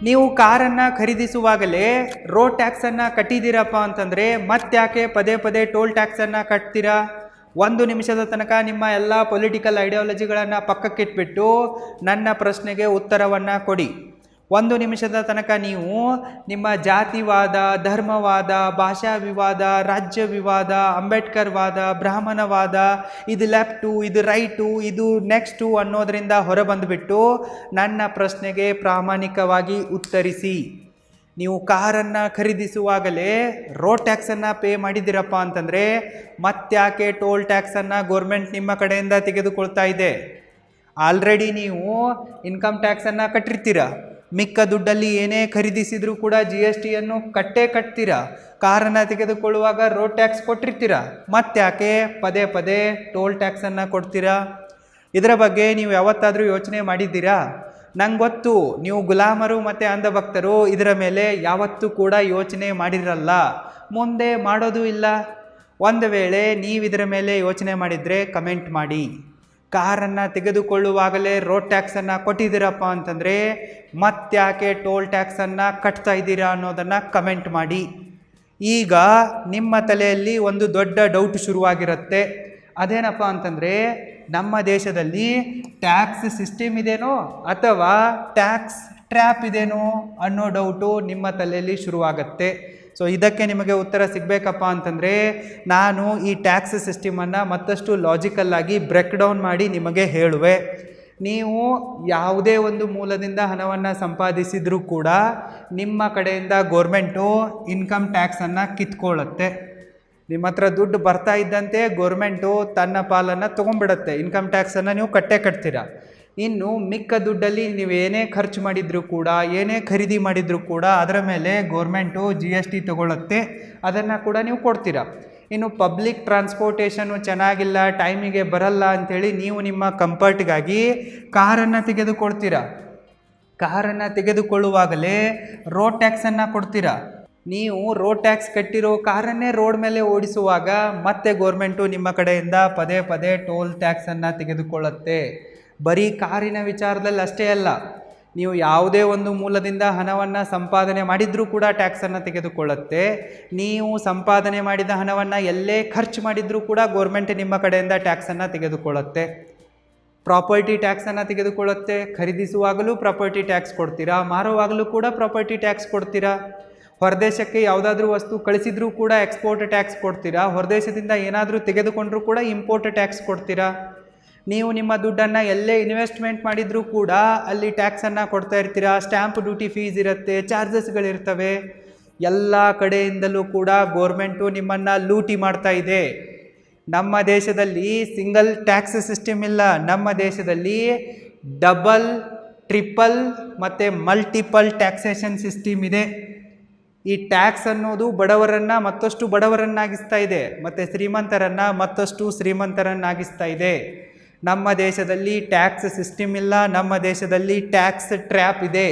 ನೀವು ಕಾರನ್ನು ಖರೀದಿಸುವಾಗಲೇ ರೋಡ್ ಟ್ಯಾಕ್ಸನ್ನು ಕಟ್ಟಿದ್ದೀರಪ್ಪ ಅಂತಂದರೆ ಮತ್ತ್ಯಾಕೆ ಪದೇ ಪದೇ ಟೋಲ್ ಟ್ಯಾಕ್ಸನ್ನು ಕಟ್ತೀರಾ? 1 ನಿಮಿಷದ ತನಕ ನಿಮ್ಮ ಎಲ್ಲ ಪೊಲಿಟಿಕಲ್ ಐಡಿಯಾಲಜಿಗಳನ್ನು ಪಕ್ಕಕ್ಕಿಟ್ಬಿಟ್ಟು ನನ್ನ ಪ್ರಶ್ನೆಗೆ ಉತ್ತರವನ್ನು ಕೊಡಿ. 1 ನಿಮಿಷದ ತನಕ ನೀವು ನಿಮ್ಮ ಜಾತಿವಾದ, ಧರ್ಮವಾದ, ಭಾಷಾ ವಿವಾದ, ರಾಜ್ಯ ವಿವಾದ, ಅಂಬೇಡ್ಕರ್ ವಾದ, ಬ್ರಾಹ್ಮಣವಾದ, ಇದು ಲೆಫ್ಟು, ಇದು ರೈಟು, ಇದು ನೆಕ್ಸ್ಟು ಅನ್ನೋದರಿಂದ ಹೊರಬಂದುಬಿಟ್ಟು ನನ್ನ ಪ್ರಶ್ನೆಗೆ ಪ್ರಾಮಾಣಿಕವಾಗಿ ಉತ್ತರಿಸಿ. ನೀವು ಕಾರನ್ನು ಖರೀದಿಸುವಾಗಲೇ ರೋಡ್ ಟ್ಯಾಕ್ಸನ್ನು ಪೇ ಮಾಡಿದ್ದೀರಪ್ಪ ಅಂತಂದರೆ ಮತ್ತ್ಯಾಕೆ ಟೋಲ್ ಟ್ಯಾಕ್ಸನ್ನು ಗೋರ್ಮೆಂಟ್ ನಿಮ್ಮ ಕಡೆಯಿಂದ ತೆಗೆದುಕೊಳ್ತಾ ಇದೆ? ಆಲ್ರೆಡಿ ನೀವು ಇನ್ಕಮ್ ಟ್ಯಾಕ್ಸನ್ನು ಕಟ್ಟಿರ್ತೀರ. ಮಿಕ್ಕ ದುಡ್ಡಲ್ಲಿ ಏನೇ ಖರೀದಿಸಿದರೂ ಕೂಡ GSTಯನ್ನು ಕಟ್ತೀರಾ. ಕಾರನ್ನು ತೆಗೆದುಕೊಳ್ಳುವಾಗ ರೋಡ್ ಟ್ಯಾಕ್ಸ್ ಕೊಟ್ಟಿರ್ತೀರ. ಮತ್ತ್ಯಾಕೆ ಪದೇ ಪದೇ ಟೋಲ್ ಟ್ಯಾಕ್ಸನ್ನು ಕೊಡ್ತೀರಾ? ಇದರ ಬಗ್ಗೆ ನೀವು ಯಾವತ್ತಾದರೂ ಯೋಚನೆ ಮಾಡಿದ್ದೀರಾ? ನಂಗೆ ಗೊತ್ತು, ನೀವು ಗುಲಾಮರು ಮತ್ತು ಅಂಧಭಕ್ತರು ಇದರ ಮೇಲೆ ಯಾವತ್ತೂ ಕೂಡ ಯೋಚನೆ ಮಾಡಿರಲ್ಲ, ಮುಂದೆ ಮಾಡೋದು ಇಲ್ಲ. ಒಂದು ವೇಳೆ ನೀವು ಇದರ ಮೇಲೆ ಯೋಚನೆ ಮಾಡಿದರೆ ಕಮೆಂಟ್ ಮಾಡಿ. ಕಾರನ್ನು ತೆಗೆದುಕೊಳ್ಳುವಾಗಲೇ ರೋಡ್ ಟ್ಯಾಕ್ಸನ್ನು ಕೊಟ್ಟಿದ್ದೀರಪ್ಪ ಅಂತಂದರೆ ಮತ್ತ್ಯಾಕೆ ಟೋಲ್ ಟ್ಯಾಕ್ಸನ್ನು ಕಟ್ತಾ ಇದ್ದೀರಾ ಅನ್ನೋದನ್ನು ಕಮೆಂಟ್ ಮಾಡಿ. ಈಗ ನಿಮ್ಮ ತಲೆಯಲ್ಲಿ ಒಂದು ದೊಡ್ಡ ಡೌಟ್ ಶುರುವಾಗಿರುತ್ತೆ. ಅದೇನಪ್ಪ ಅಂತಂದರೆ ನಮ್ಮ ದೇಶದಲ್ಲಿ ಟ್ಯಾಕ್ಸ್ ಸಿಸ್ಟಮ್ ಇದೆನೋ ಅಥವಾ ಟ್ಯಾಕ್ಸ್ ಟ್ರ್ಯಾಪ್ ಇದೆನೋ ಅನ್ನೋ ಡೌಟು ನಿಮ್ಮ ತಲೆಯಲ್ಲಿ ಶುರುವಾಗತ್ತೆ. ಸೊ ಇದಕ್ಕೆ ನಿಮಗೆ ಉತ್ತರ ಸಿಗಬೇಕಪ್ಪ ಅಂತಂದರೆ ನಾನು ಈ ಟ್ಯಾಕ್ಸ್ ಸಿಸ್ಟಮನ್ನು ಮತ್ತಷ್ಟು ಲಾಜಿಕಲ್ಲಾಗಿ ಬ್ರೇಕ್ ಡೌನ್ ಮಾಡಿ ನಿಮಗೆ ಹೇಳುವೆ. ನೀವು ಯಾವುದೇ ಒಂದು ಮೂಲದಿಂದ ಹಣವನ್ನು ಸಂಪಾದಿಸಿದರೂ ಕೂಡ ನಿಮ್ಮ ಕಡೆಯಿಂದ ಗೋರ್ಮೆಂಟು ಇನ್ಕಮ್ ಟ್ಯಾಕ್ಸನ್ನು ಕಿತ್ಕೊಳ್ಳುತ್ತೆ. ನಿಮ್ಮ ಹತ್ರ ದುಡ್ಡು ಬರ್ತಾ ಇದ್ದಂತೆ ಗೋರ್ಮೆಂಟು ತನ್ನ ಪಾಲನ್ನು ತೊಗೊಂಡ್ಬಿಡುತ್ತೆ. ಇನ್ಕಮ್ ಟ್ಯಾಕ್ಸನ್ನು ನೀವು ಕಟ್ತೀರ. ಇನ್ನು ಮಿಕ್ಕ ದುಡ್ಡಲ್ಲಿ ನೀವು ಏನೇ ಖರ್ಚು ಮಾಡಿದರೂ ಕೂಡ, ಏನೇ ಖರೀದಿ ಮಾಡಿದರೂ ಕೂಡ ಅದರ ಮೇಲೆ ಗೋರ್ಮೆಂಟು GST ತೊಗೊಳುತ್ತೆ. ಅದನ್ನು ಕೂಡ ನೀವು ಕೊಡ್ತೀರಾ. ಇನ್ನು ಪಬ್ಲಿಕ್ ಟ್ರಾನ್ಸ್ಪೋರ್ಟೇಷನು ಚೆನ್ನಾಗಿಲ್ಲ, ಟೈಮಿಗೆ ಬರಲ್ಲ ಅಂಥೇಳಿ ನೀವು ನಿಮ್ಮ ಕಂಫರ್ಟ್ಗಾಗಿ ಕಾರನ್ನು ತೆಗೆದುಕೊಳ್ತೀರಾ. ಕಾರನ್ನು ತೆಗೆದುಕೊಳ್ಳುವಾಗಲೇ ರೋಡ್ ಟ್ಯಾಕ್ಸನ್ನು ಕೊಡ್ತೀರಾ. ನೀವು ರೋಡ್ ಟ್ಯಾಕ್ಸ್ ಕಟ್ಟಿರೋ ಕಾರನ್ನೇ ರೋಡ್ ಮೇಲೆ ಓಡಿಸುವಾಗ ಮತ್ತೆ ಗೋರ್ಮೆಂಟು ನಿಮ್ಮ ಕಡೆಯಿಂದ ಪದೇ ಪದೇ ಟೋಲ್ ಟ್ಯಾಕ್ಸನ್ನು ತೆಗೆದುಕೊಳ್ಳುತ್ತೆ. ಬರೀ ಕಾರಿನ ವಿಚಾರದಲ್ಲಿ ಅಷ್ಟೇ ಅಲ್ಲ, ನೀವು ಯಾವುದೇ ಒಂದು ಮೂಲದಿಂದ ಹಣವನ್ನು ಸಂಪಾದನೆ ಮಾಡಿದರೂ ಕೂಡ ಟ್ಯಾಕ್ಸನ್ನು ತೆಗೆದುಕೊಳ್ಳುತ್ತೆ. ನೀವು ಸಂಪಾದನೆ ಮಾಡಿದ ಹಣವನ್ನು ಎಲ್ಲೇ ಖರ್ಚು ಮಾಡಿದರೂ ಕೂಡ ಗೋರ್ಮೆಂಟ್ ನಿಮ್ಮ ಕಡೆಯಿಂದ ಟ್ಯಾಕ್ಸನ್ನು ತೆಗೆದುಕೊಳ್ಳುತ್ತೆ. ಪ್ರಾಪರ್ಟಿ ಟ್ಯಾಕ್ಸನ್ನು ತೆಗೆದುಕೊಳ್ಳುತ್ತೆ. ಖರೀದಿಸುವಾಗಲೂ ಪ್ರಾಪರ್ಟಿ ಟ್ಯಾಕ್ಸ್ ಕೊಡ್ತೀರಾ, ಮಾರುವಾಗಲೂ ಕೂಡ ಪ್ರಾಪರ್ಟಿ ಟ್ಯಾಕ್ಸ್ ಕೊಡ್ತೀರಾ. ಹೊರದೇಶಕ್ಕೆ ಯಾವುದಾದ್ರೂ ವಸ್ತು ಕಳಿಸಿದ್ರೂ ಕೂಡ ಎಕ್ಸ್ಪೋರ್ಟ್ ಟ್ಯಾಕ್ಸ್ ಕೊಡ್ತೀರಾ. ಹೊರದೇಶದಿಂದ ಏನಾದರೂ ತೆಗೆದುಕೊಂಡ್ರೂ ಕೂಡ ಇಂಪೋರ್ಟ್ ಟ್ಯಾಕ್ಸ್ ಕೊಡ್ತೀರಾ. ನೀವು ನಿಮ್ಮ ದುಡ್ಡನ್ನು ಎಲ್ಲೇ ಇನ್ವೆಸ್ಟ್ಮೆಂಟ್ ಮಾಡಿದರೂ ಕೂಡ ಅಲ್ಲಿ ಟ್ಯಾಕ್ಸನ್ನು ಕೊಡ್ತಾ ಇರ್ತೀರಾ. ಸ್ಟ್ಯಾಂಪ್ ಡ್ಯೂಟಿ ಫೀಸ್ ಇರುತ್ತೆ, ಚಾರ್ಜಸ್ಗಳಿರ್ತವೆ. ಎಲ್ಲ ಕಡೆಯಿಂದಲೂ ಕೂಡ ಗೋರ್ಮೆಂಟು ನಿಮ್ಮನ್ನು ಲೂಟಿ ಮಾಡ್ತಾ ಇದೆ. ನಮ್ಮ ದೇಶದಲ್ಲಿ ಸಿಂಗಲ್ ಟ್ಯಾಕ್ಸ್ ಸಿಸ್ಟಮ್ ಇಲ್ಲ. ನಮ್ಮ ದೇಶದಲ್ಲಿ ಡಬಲ್, ಟ್ರಿಪಲ್ ಮತ್ತು ಮಲ್ಟಿಪಲ್ ಟ್ಯಾಕ್ಸೇಷನ್ ಸಿಸ್ಟಮ್ ಇದೆ. ಈ ಟ್ಯಾಕ್ಸ್ ಅನ್ನೋದು ಬಡವರನ್ನು ಮತ್ತಷ್ಟು ಬಡವರನ್ನಾಗಿಸ್ತಾ ಇದೆ ಮತ್ತು ಶ್ರೀಮಂತರನ್ನು ಮತ್ತಷ್ಟು ಶ್ರೀಮಂತರನ್ನಾಗಿಸ್ತಾ ಇದೆ. ನಮ್ಮ ದೇಶದಲ್ಲಿ ಟ್ಯಾಕ್ಸ್ ಸಿಸ್ಟಮ್ ಇಲ್ಲ. ನಮ್ಮ ದೇಶದಲ್ಲಿ ಟ್ಯಾಕ್ಸ್ ಟ್ರ್ಯಾಪ್ ಇದೆ.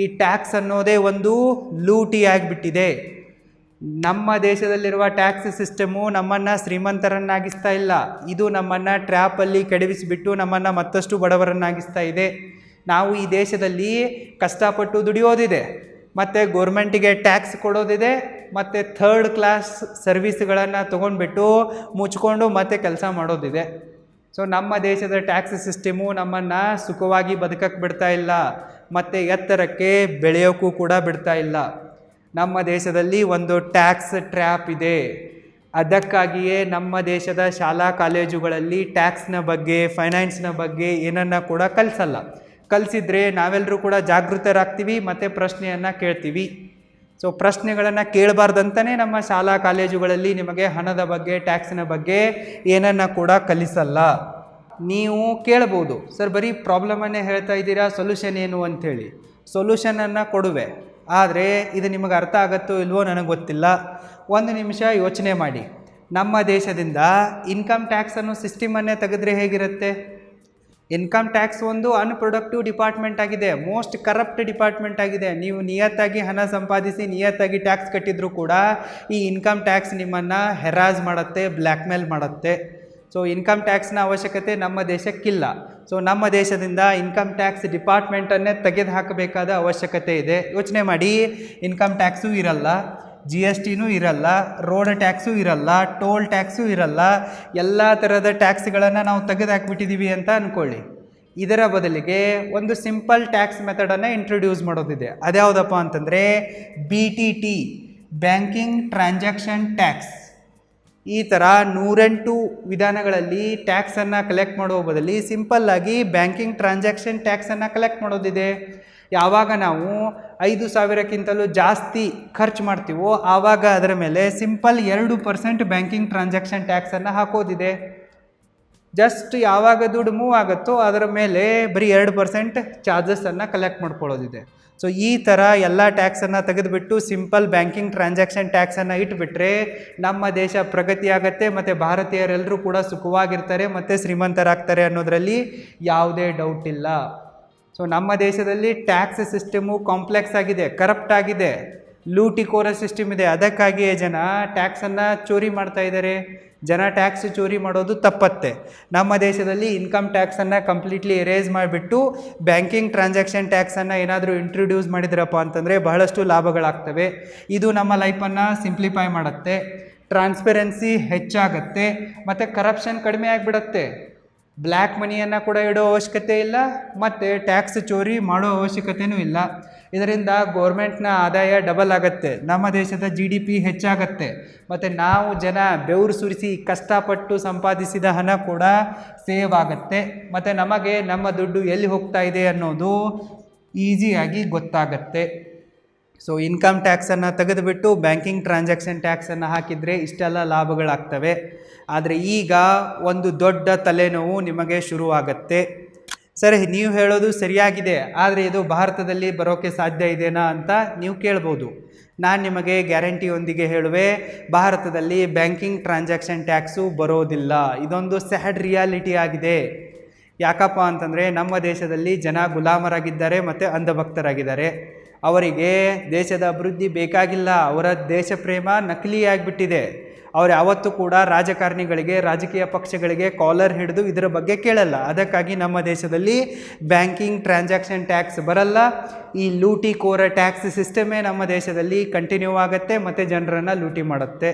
ಈ ಟ್ಯಾಕ್ಸ್ ಅನ್ನೋದೇ ಒಂದು ಲೂಟಿ ಆಗಿಬಿಟ್ಟಿದೆ. ನಮ್ಮ ದೇಶದಲ್ಲಿರುವ ಟ್ಯಾಕ್ಸ್ ಸಿಸ್ಟಮು ನಮ್ಮನ್ನು ಶ್ರೀಮಂತರನ್ನಾಗಿಸ್ತಾ ಇಲ್ಲ. ಇದು ನಮ್ಮನ್ನು ಟ್ರ್ಯಾಪಲ್ಲಿ ಕೆಡವಿಸಿಬಿಟ್ಟು ನಮ್ಮನ್ನು ಮತ್ತಷ್ಟು ಬಡವರನ್ನಾಗಿಸ್ತಾ ಇದೆ. ನಾವು ಈ ದೇಶದಲ್ಲಿ ಕಷ್ಟಪಟ್ಟು ದುಡಿಯೋದಿದೆ, ಮತ್ತು ಗೋರ್ಮೆಂಟಿಗೆ ಟ್ಯಾಕ್ಸ್ ಕೊಡೋದಿದೆ, ಮತ್ತು ಥರ್ಡ್ ಕ್ಲಾಸ್ ಸರ್ವಿಸ್ಗಳನ್ನು ತೊಗೊಂಡ್ಬಿಟ್ಟು ಮುಚ್ಕೊಂಡು ಮತ್ತೆ ಕೆಲಸ ಮಾಡೋದಿದೆ. ಸೊ ನಮ್ಮ ದೇಶದ ಟ್ಯಾಕ್ಸ್ ಸಿಸ್ಟಮು ನಮ್ಮನ್ನು ಸುಖವಾಗಿ ಬದುಕಕ್ಕೆ ಬಿಡ್ತಾ ಇಲ್ಲ ಮತ್ತು ಎತ್ತರಕ್ಕೆ ಬೆಳೆಯೋಕ್ಕೂ ಕೂಡ ಬಿಡ್ತಾ ಇಲ್ಲ. ನಮ್ಮ ದೇಶದಲ್ಲಿ ಒಂದು ಟ್ಯಾಕ್ಸ್ ಟ್ರ್ಯಾಪ್ ಇದೆ. ಅದಕ್ಕಾಗಿಯೇ ನಮ್ಮ ದೇಶದ ಶಾಲಾ ಕಾಲೇಜುಗಳಲ್ಲಿ ಟ್ಯಾಕ್ಸ್ನ ಬಗ್ಗೆ, ಫೈನಾನ್ಸ್ನ ಬಗ್ಗೆ ಏನನ್ನ ಕೂಡ ಕಲಿಸಲ್ಲ. ಕಲಿಸಿದ್ರೆ ನಾವೆಲ್ಲರೂ ಕೂಡ ಜಾಗೃತರಾಗ್ತೀವಿ ಮತ್ತು ಪ್ರಶ್ನೆಯನ್ನು ಕೇಳ್ತೀವಿ. ಸೊ ಪ್ರಶ್ನೆಗಳನ್ನು ಕೇಳಬಾರ್ದಂತಲೇ ನಮ್ಮ ಶಾಲಾ ಕಾಲೇಜುಗಳಲ್ಲಿ ನಿಮಗೆ ಹಣದ ಬಗ್ಗೆ, ಟ್ಯಾಕ್ಸಿನ ಬಗ್ಗೆ ಏನನ್ನು ಕೂಡ ಕಲಿಸಲ್ಲ. ನೀವು ಕೇಳ್ಬೋದು, ಸರ್ ಬರೀ ಪ್ರಾಬ್ಲಮನ್ನೇ ಹೇಳ್ತಾ ಇದ್ದೀರಾ, ಸೊಲ್ಯೂಷನ್ ಏನು ಅಂಥೇಳಿ. ಸೊಲ್ಯೂಷನನ್ನು ಕೊಡುವೆ, ಆದರೆ ಇದು ನಿಮಗೆ ಅರ್ಥ ಆಗುತ್ತೋ ಇಲ್ವೋ ನನಗೆ ಗೊತ್ತಿಲ್ಲ. ಒಂದು ನಿಮಿಷ ಯೋಚನೆ ಮಾಡಿ. ನಮ್ಮ ದೇಶದಿಂದ ಇನ್ಕಮ್ ಟ್ಯಾಕ್ಸನ್ನು ಸಿಸ್ಟಮನ್ನೇ ತೆಗೆದ್ರೆ ಹೇಗಿರುತ್ತೆ? ಇನ್ಕಮ್ ಟ್ಯಾಕ್ಸ್ ಒಂದು ಅನ್ಪ್ರೊಡಕ್ಟಿವ್ ಡಿಪಾರ್ಟ್ಮೆಂಟ್ ಆಗಿದೆ, ಮೋಸ್ಟ್ ಕರಪ್ಟ್ ಡಿಪಾರ್ಟ್ಮೆಂಟ್ ಆಗಿದೆ. ನೀವು ನಿಯತ್ತಾಗಿ ಹಣ ಸಂಪಾದಿಸಿ ನಿಯತ್ತಾಗಿ ಟ್ಯಾಕ್ಸ್ ಕಟ್ಟಿದರೂ ಕೂಡ ಈ ಇನ್ಕಮ್ ಟ್ಯಾಕ್ಸ್ ನಿಮ್ಮನ್ನು ಹೆರಾಸ್ ಮಾಡುತ್ತೆ, ಬ್ಲ್ಯಾಕ್ ಮೇಲ್ ಮಾಡುತ್ತೆ. ಸೊ ಇನ್ಕಮ್ ಟ್ಯಾಕ್ಸ್ನ ಅವಶ್ಯಕತೆ ನಮ್ಮ ದೇಶಕ್ಕಿಲ್ಲ. ಸೊ ನಮ್ಮ ದೇಶದಿಂದ ಇನ್ಕಮ್ ಟ್ಯಾಕ್ಸ್ ಡಿಪಾರ್ಟ್ಮೆಂಟನ್ನೇ ತೆಗೆದು ಹಾಕಬೇಕಾದ ಅವಶ್ಯಕತೆ ಇದೆ. ಯೋಚನೆ ಮಾಡಿ, ಇನ್ಕಮ್ ಟ್ಯಾಕ್ಸು ಇರಲ್ಲ, ಜಿ ಎಸ್ ಟಿನೂ ಇರಲ್ಲ, ರೋಡ್ ಟ್ಯಾಕ್ಸು ಇರಲ್ಲ, ಟೋಲ್ ಟ್ಯಾಕ್ಸು ಇರಲ್ಲ, ಎಲ್ಲ ಥರದ ಟ್ಯಾಕ್ಸ್ಗಳನ್ನು ನಾವು ತೆಗೆದು ಹಾಕ್ಬಿಟ್ಟಿದ್ದೀವಿ ಅಂತ ಅಂದ್ಕೊಳ್ಳಿ. ಇದರ ಬದಲಿಗೆ ಒಂದು ಸಿಂಪಲ್ ಟ್ಯಾಕ್ಸ್ ಮೆಥಡನ್ನು ಇಂಟ್ರೊಡ್ಯೂಸ್ ಮಾಡೋದಿದೆ. ಅದ್ಯಾವುದಪ್ಪ ಅಂತಂದರೆ BTT, ಬ್ಯಾಂಕಿಂಗ್ ಟ್ರಾನ್ಸಾಕ್ಷನ್ ಟ್ಯಾಕ್ಸ್. ಈ ಥರ 108 ವಿಧಾನಗಳಲ್ಲಿ ಟ್ಯಾಕ್ಸನ್ನು ಕಲೆಕ್ಟ್ ಮಾಡುವ ಬದಲಿ ಸಿಂಪಲ್ಲಾಗಿ ಬ್ಯಾಂಕಿಂಗ್ ಟ್ರಾನ್ಸಾಕ್ಷನ್ ಟ್ಯಾಕ್ಸನ್ನು ಕಲೆಕ್ಟ್ ಮಾಡೋದಿದೆ. ಯಾವಾಗ ನಾವು 5,000ಕ್ಕಿಂತಲೂ ಜಾಸ್ತಿ ಖರ್ಚು ಮಾಡ್ತೀವೋ ಆವಾಗ ಅದರ ಮೇಲೆ ಸಿಂಪಲ್ 2% ಬ್ಯಾಂಕಿಂಗ್ ಟ್ರಾನ್ಸಾಕ್ಷನ್ ಟ್ಯಾಕ್ಸನ್ನು ಹಾಕೋದಿದೆ. ಜಸ್ಟ್ ಯಾವಾಗ ದುಡ್ಡು ಮೂವ್ ಆಗುತ್ತೋ ಅದರ ಮೇಲೆ ಬರೀ 2% ಚಾರ್ಜಸನ್ನು ಕಲೆಕ್ಟ್ ಮಾಡ್ಕೊಳ್ಳೋದಿದೆ. ಸೊ ಈ ಥರ ಎಲ್ಲ ಟ್ಯಾಕ್ಸನ್ನು ತೆಗೆದುಬಿಟ್ಟು ಸಿಂಪಲ್ ಬ್ಯಾಂಕಿಂಗ್ ಟ್ರಾನ್ಸಾಕ್ಷನ್ ಟ್ಯಾಕ್ಸನ್ನು ಇಟ್ಬಿಟ್ರೆ ನಮ್ಮ ದೇಶ ಪ್ರಗತಿಯಾಗತ್ತೆ ಮತ್ತು ಭಾರತೀಯರೆಲ್ಲರೂ ಕೂಡ ಸುಖವಾಗಿರ್ತಾರೆ ಮತ್ತು ಶ್ರೀಮಂತರಾಗ್ತಾರೆ ಅನ್ನೋದರಲ್ಲಿ ಯಾವುದೇ ಡೌಟ್ ಇಲ್ಲ. ಸೊ ನಮ್ಮ ದೇಶದಲ್ಲಿ ಟ್ಯಾಕ್ಸ್ ಸಿಸ್ಟಮು ಕಾಂಪ್ಲೆಕ್ಸ್ ಆಗಿದೆ, ಕರಪ್ಟ್ ಆಗಿದೆ, ಲೂಟಿಕೋರ ಸಿಸ್ಟಮ್ ಇದೆ. ಅದಕ್ಕಾಗಿಯೇ ಜನ ಟ್ಯಾಕ್ಸನ್ನು ಚೋರಿ ಮಾಡ್ತಾ ಇದ್ದಾರೆ. ಜನ ಟ್ಯಾಕ್ಸ್ ಚೋರಿ ಮಾಡೋದು ತಪ್ಪತ್ತೆ. ನಮ್ಮ ದೇಶದಲ್ಲಿ ಇನ್ಕಮ್ ಟ್ಯಾಕ್ಸನ್ನು ಕಂಪ್ಲೀಟ್ಲಿ ಎರೇಸ್ ಮಾಡಿಬಿಟ್ಟು ಬ್ಯಾಂಕಿಂಗ್ ಟ್ರಾನ್ಸಾಕ್ಷನ್ ಟ್ಯಾಕ್ಸನ್ನು ಏನಾದರೂ ಇಂಟ್ರೊಡ್ಯೂಸ್ ಮಾಡಿದ್ರಪ್ಪ ಅಂತಂದರೆ ಬಹಳಷ್ಟು ಲಾಭಗಳಾಗ್ತವೆ. ಇದು ನಮ್ಮ ಲೈಫನ್ನು ಸಿಂಪ್ಲಿಫೈ ಮಾಡುತ್ತೆ, ಟ್ರಾನ್ಸ್ಪರೆನ್ಸಿ ಹೆಚ್ಚಾಗತ್ತೆ ಮತ್ತು ಕರಪ್ಷನ್ ಕಡಿಮೆ ಆಗಿಬಿಡತ್ತೆ. ಬ್ಲ್ಯಾಕ್ ಮನಿಯನ್ನು ಕೂಡ ಇಡೋ ಅವಶ್ಯಕತೆ ಇಲ್ಲ ಮತ್ತು ಟ್ಯಾಕ್ಸ್ ಚೋರಿ ಮಾಡೋ ಅವಶ್ಯಕತೆಯೂ ಇಲ್ಲ. ಇದರಿಂದ ಗೋರ್ಮೆಂಟ್ನ ಆದಾಯ ಡಬಲ್ ಆಗುತ್ತೆ, ನಮ್ಮ ದೇಶದ GDP ಹೆಚ್ಚಾಗತ್ತೆ ಮತ್ತು ನಾವು ಜನ ಬೆವರು ಸುರಿಸಿ ಕಷ್ಟಪಟ್ಟು ಸಂಪಾದಿಸಿದ ಹಣ ಕೂಡ ಸೇವ್ ಆಗುತ್ತೆ ಮತ್ತು ನಮಗೆ ನಮ್ಮ ದುಡ್ಡು ಎಲ್ಲಿ ಹೋಗ್ತಾ ಇದೆ ಅನ್ನೋದು ಈಸಿಯಾಗಿ ಗೊತ್ತಾಗತ್ತೆ. ಸೊ ಇನ್ಕಮ್ ಟ್ಯಾಕ್ಸನ್ನು ತೆಗೆದುಬಿಟ್ಟು ಬ್ಯಾಂಕಿಂಗ್ ಟ್ರಾನ್ಸಾಕ್ಷನ್ ಟ್ಯಾಕ್ಸನ್ನು ಹಾಕಿದರೆ ಇಷ್ಟೆಲ್ಲ ಲಾಭಗಳಾಗ್ತವೆ. ಆದರೆ ಈಗ ಒಂದು ದೊಡ್ಡ ತಲೆನೋವು ನಿಮಗೆ ಶುರುವಾಗತ್ತೆ. ಸರಿ, ನೀವು ಹೇಳೋದು ಸರಿಯಾಗಿದೆ, ಆದರೆ ಇದು ಭಾರತದಲ್ಲಿ ಬರೋಕ್ಕೆ ಸಾಧ್ಯ ಇದೆನಾ ಅಂತ ನೀವು ಕೇಳ್ಬೋದು. ನಾನು ನಿಮಗೆ ಗ್ಯಾರಂಟಿಯೊಂದಿಗೆ ಹೇಳುವೆ, ಭಾರತದಲ್ಲಿ ಬ್ಯಾಂಕಿಂಗ್ ಟ್ರಾನ್ಸಾಕ್ಷನ್ ಟ್ಯಾಕ್ಸು ಬರೋದಿಲ್ಲ. ಇದೊಂದು ಸ್ಯಾಡ್ ರಿಯಾಲಿಟಿ ಆಗಿದೆ. ಯಾಕಪ್ಪ ಅಂತಂದರೆ ನಮ್ಮ ದೇಶದಲ್ಲಿ ಜನ ಗುಲಾಮರಾಗಿದ್ದಾರೆ ಮತ್ತು ಅಂಧಭಕ್ತರಾಗಿದ್ದಾರೆ. ಅವರಿಗೆ ದೇಶದ ಅಭಿವೃದ್ಧಿ ಬೇಕಾಗಿಲ್ಲ, ಅವರ ದೇಶ ಪ್ರೇಮ ನಕಲಿಯಾಗಿಬಿಟ್ಟಿದೆ. ಅವ್ರು ಯಾವತ್ತೂ ಕೂಡ ರಾಜಕಾರಣಿಗಳಿಗೆ, ರಾಜಕೀಯ ಪಕ್ಷಗಳಿಗೆ ಕಾಲರ್ ಹಿಡಿದು ಇದರ ಬಗ್ಗೆ ಕೇಳಲ್ಲ. ಅದಕ್ಕಾಗಿ ನಮ್ಮ ದೇಶದಲ್ಲಿ ಬ್ಯಾಂಕಿಂಗ್ ಟ್ರಾನ್ಸಾಕ್ಷನ್ ಟ್ಯಾಕ್ಸ್ ಬರಲ್ಲ. ಈ ಲೂಟಿಕೋರ ಟ್ಯಾಕ್ಸ್ ಸಿಸ್ಟಮೇ ನಮ್ಮ ದೇಶದಲ್ಲಿ ಕಂಟಿನ್ಯೂ ಆಗುತ್ತೆ ಮತ್ತು ಜನರನ್ನು ಲೂಟಿ ಮಾಡುತ್ತೆ.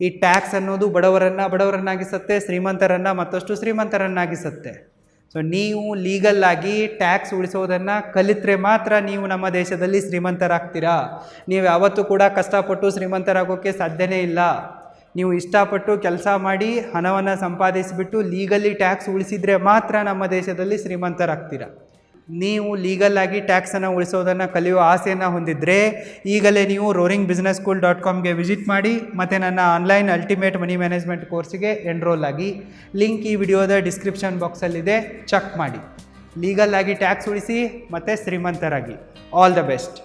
ಈ ಟ್ಯಾಕ್ಸ್ ಅನ್ನೋದು ಬಡವರನ್ನಾಗಿಸುತ್ತೆ, ಶ್ರೀಮಂತರನ್ನು ಮತ್ತಷ್ಟು ಶ್ರೀಮಂತರನ್ನಾಗಿಸುತ್ತೆ. ಸೊ ನೀವು ಲೀಗಲ್ಲಾಗಿ ಟ್ಯಾಕ್ಸ್ ಉಳಿಸೋದನ್ನು ಕಲಿತ್ರೆ ಮಾತ್ರ ನೀವು ನಮ್ಮ ದೇಶದಲ್ಲಿ ಶ್ರೀಮಂತರಾಗ್ತೀರಾ. ನೀವು ಯಾವತ್ತೂ ಕೂಡ ಕಷ್ಟಪಟ್ಟು ಶ್ರೀಮಂತರಾಗೋಕ್ಕೆ ಸಾಧ್ಯನೇ ಇಲ್ಲ. ನೀವು ಇಷ್ಟಪಟ್ಟು ಕೆಲಸ ಮಾಡಿ ಹಣವನ್ನು ಸಂಪಾದಿಸಿಬಿಟ್ಟು ಲೀಗಲಿ ಟ್ಯಾಕ್ಸ್ ಉಳಿಸಿದರೆ ಮಾತ್ರ ನಮ್ಮ ದೇಶದಲ್ಲಿ ಶ್ರೀಮಂತರಾಗ್ತೀರಾ. ನೀವು ಲೀಗಲ್ಲಾಗಿ ಟ್ಯಾಕ್ಸನ್ನು ಉಳಿಸೋದನ್ನು ಕಲಿಯೋ ಆಸೆಯನ್ನು ಹೊಂದಿದರೆ ಈಗಲೇ ನೀವು roaringbusinesschool.comಗೆ ವಿಸಿಟ್ ಮಾಡಿ ಮತ್ತು ನನ್ನ ಆನ್ಲೈನ್ ಅಲ್ಟಿಮೇಟ್ ಮನಿ ಮ್ಯಾನೇಜ್ಮೆಂಟ್ ಕೋರ್ಸಿಗೆ ಎನ್ರೋಲ್ ಆಗಿ. ಲಿಂಕ್ ಈ ವಿಡಿಯೋದ ಡಿಸ್ಕ್ರಿಪ್ಷನ್ ಬಾಕ್ಸಲ್ಲಿದೆ, ಚೆಕ್ ಮಾಡಿ. ಲೀಗಲ್ಲಾಗಿ ಟ್ಯಾಕ್ಸ್ ಉಳಿಸಿ ಮತ್ತು ಶ್ರೀಮಂತರಾಗಿ. All the best.